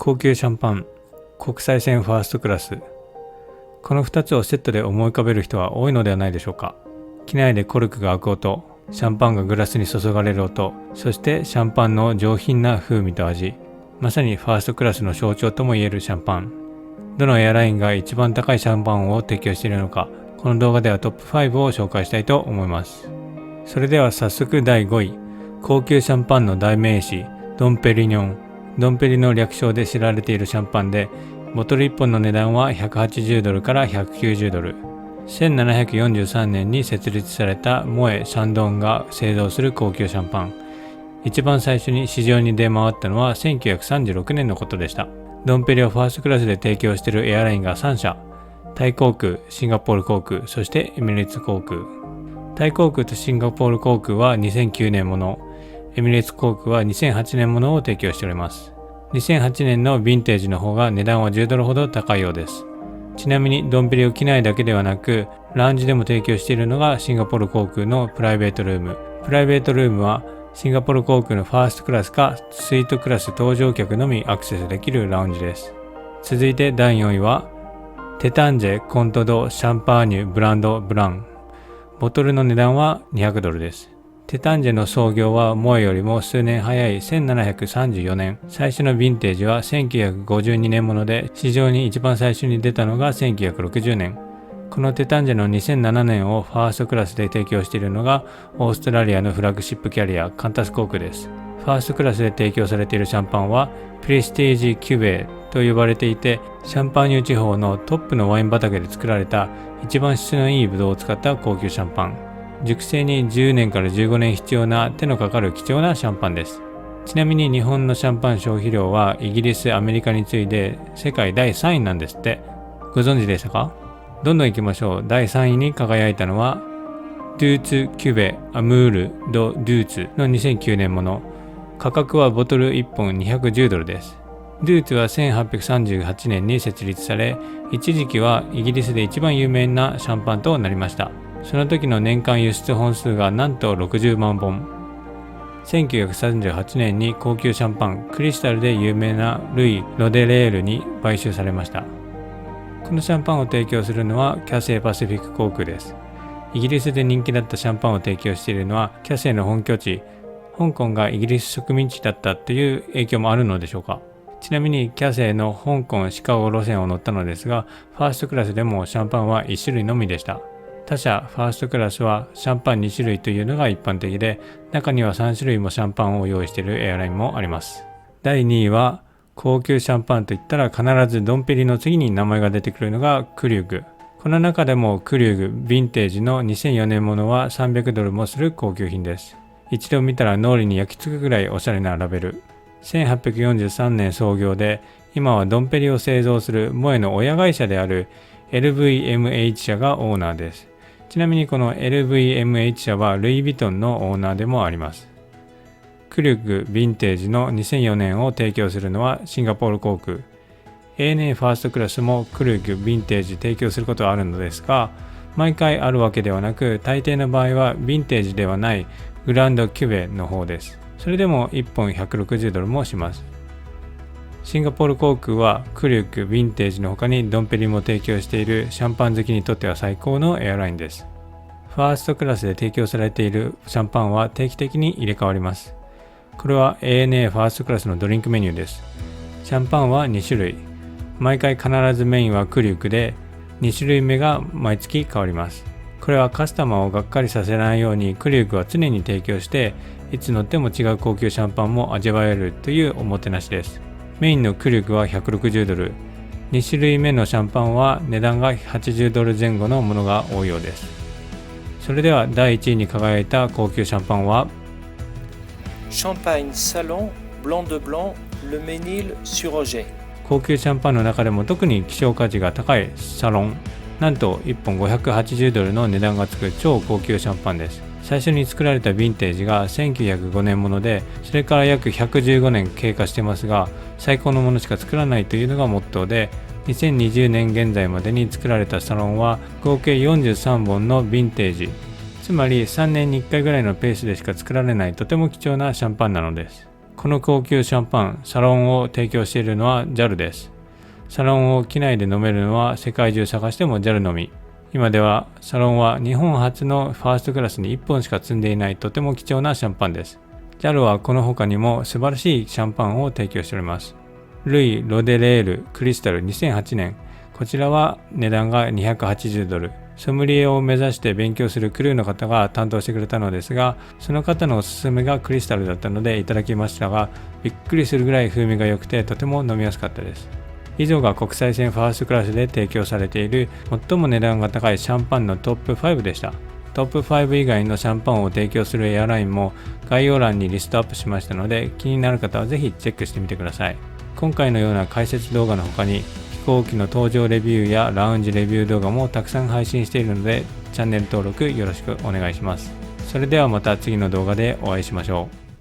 高級シャンパン、国際線ファーストクラス。この2つをセットで思い浮かべる人は多いのではないでしょうか。機内でコルクが開く音、シャンパンがグラスに注がれる音、そしてシャンパンの上品な風味と味。まさにファーストクラスの象徴ともいえるシャンパン。どのエアラインが一番高いシャンパンを提供しているのか、この動画ではトップ5を紹介したいと思います。それでは早速第5位。高級シャンパンの代名詞、ドンペリニョン。ドンペリの略称で知られているシャンパンで、ボトル1本の値段は180ドルから190ドル。1743年に設立されたモエ・シャンドンが製造する高級シャンパン。一番最初に市場に出回ったのは1936年のことでした。ドンペリをファーストクラスで提供しているエアラインが3社。タイ航空、シンガポール航空、そしてエミレーツ航空。タイ航空とシンガポール航空は2009年もの、エミレーツ航空は2008年ものを提供しております。2008年のヴィンテージの方が値段は10ドルほど高いようです。ちなみにドンペリを機内だけではなく、ラウンジでも提供しているのがシンガポール航空のプライベートルーム。プライベートルームはシンガポール航空のファーストクラスかスイートクラス搭乗客のみアクセスできるラウンジです。続いて第4位は、テタンジェ・コント・ド・シャンパーニュ・ブランド・ブラン。ボトルの値段は200ドルです。テタンジェの創業はモエよりも数年早い1734年。最初のヴィンテージは1952年もので、市場に一番最初に出たのが1960年。このテタンジェの2007年をファーストクラスで提供しているのがオーストラリアのフラッグシップキャリアカンタス航空です。ファーストクラスで提供されているシャンパンはプレステージ・キュベと呼ばれていて、シャンパーニュ地方のトップのワイン畑で作られた一番質のいいブドウを使った高級シャンパン。熟成に10年から15年必要な手のかかる貴重なシャンパンです。ちなみに日本のシャンパン消費量はイギリス、アメリカに次いで世界第3位なんですって。ご存知でしたか？どんどん行きましょう。第3位に輝いたのはドゥーツ・キュベ・アムール・ド・ドゥーツの2009年もの。価格はボトル1本210ドルです。ドゥーツは1838年に設立され、一時期はイギリスで一番有名なシャンパンとなりました。その時の年間輸出本数がなんと60万本。1938年に高級シャンパンクリスタルで有名なルイ・ロデレールに買収されました。このシャンパンを提供するのはキャセイパシフィック航空です。イギリスで人気だったシャンパンを提供しているのはキャセイの本拠地、香港がイギリス植民地だったという影響もあるのでしょうか。ちなみにキャセイの香港シカゴ路線を乗ったのですが、ファーストクラスでもシャンパンは1種類のみでした。他社ファーストクラスはシャンパン2種類というのが一般的で、中には3種類もシャンパンを用意しているエアラインもあります。第2位は、高級シャンパンといったら必ずドンペリの次に名前が出てくるのがクリューグ。この中でもクリューグヴィンテージの2004年ものは300ドルもする高級品です。一度見たら脳裏に焼き付くぐらいおしゃれなラベル。1843年創業で、今はドンペリを製造するモエの親会社である LVMH 社がオーナーです。ちなみにこの LVMH 社はルイ・ヴィトンのオーナーでもあります。クリュッグ・ヴィンテージの2004年を提供するのはシンガポール航空。ANA ファーストクラスもクリュッグ・ヴィンテージ提供することはあるのですが、毎回あるわけではなく、大抵の場合はヴィンテージではないグランド・キュベの方です。それでも1本160ドルもします。シンガポール航空はクリュッグ・ヴィンテージの他にドンペリも提供しているシャンパン好きにとっては最高のエアラインです。ファーストクラスで提供されているシャンパンは定期的に入れ替わります。これは ANA ファーストクラスのドリンクメニューです。シャンパンは2種類。毎回必ずメインはクリュッグで、2種類目が毎月変わります。これはカスタマーをがっかりさせないようにクリュッグは常に提供して、いつ乗っても違う高級シャンパンも味わえるというおもてなしです。メインのクリュッグは160ドル。2種類目のシャンパンは値段が80ドル前後のものが多いようです。それでは第1位に輝いた高級シャンパンはシャンパンサロンブランドブランルメニルシュロジェ。高級シャンパンの中でも特に希少価値が高いサロン。なんと1本580ドルの値段がつく超高級シャンパンです。最初に作られたヴィンテージが1905年もので、それから約115年経過してますが、最高のものしか作らないというのがモットーで、2020年現在までに作られたサロンは合計43本のヴィンテージ、つまり3年に1回ぐらいのペースでしか作られないとても貴重なシャンパンなのです。この高級シャンパン、サロンを提供しているのは JAL です。サロンを機内で飲めるのは世界中探しても JAL のみ。今ではサロンは日本初のファーストクラスに1本しか積んでいないとても貴重なシャンパンです。JAL はこの他にも素晴らしいシャンパンを提供しております。ルイ・ロデレール・クリスタル2008年。こちらは値段が$280。ソムリエを目指して勉強するクルーの方が担当してくれたのですが、その方のおすすめがクリスタルだったのでいただきましたが、びっくりするぐらい風味が良くてとても飲みやすかったです。以上が国際線ファーストクラスで提供されている最も値段が高いシャンパンのトップ5でした。トップ5以外のシャンパンを提供するエアラインも概要欄にリストアップしましたので、気になる方はぜひチェックしてみてください。今回のような解説動画の他に飛行機の搭乗レビューやラウンジレビュー動画もたくさん配信しているので、チャンネル登録よろしくお願いします。それではまた次の動画でお会いしましょう。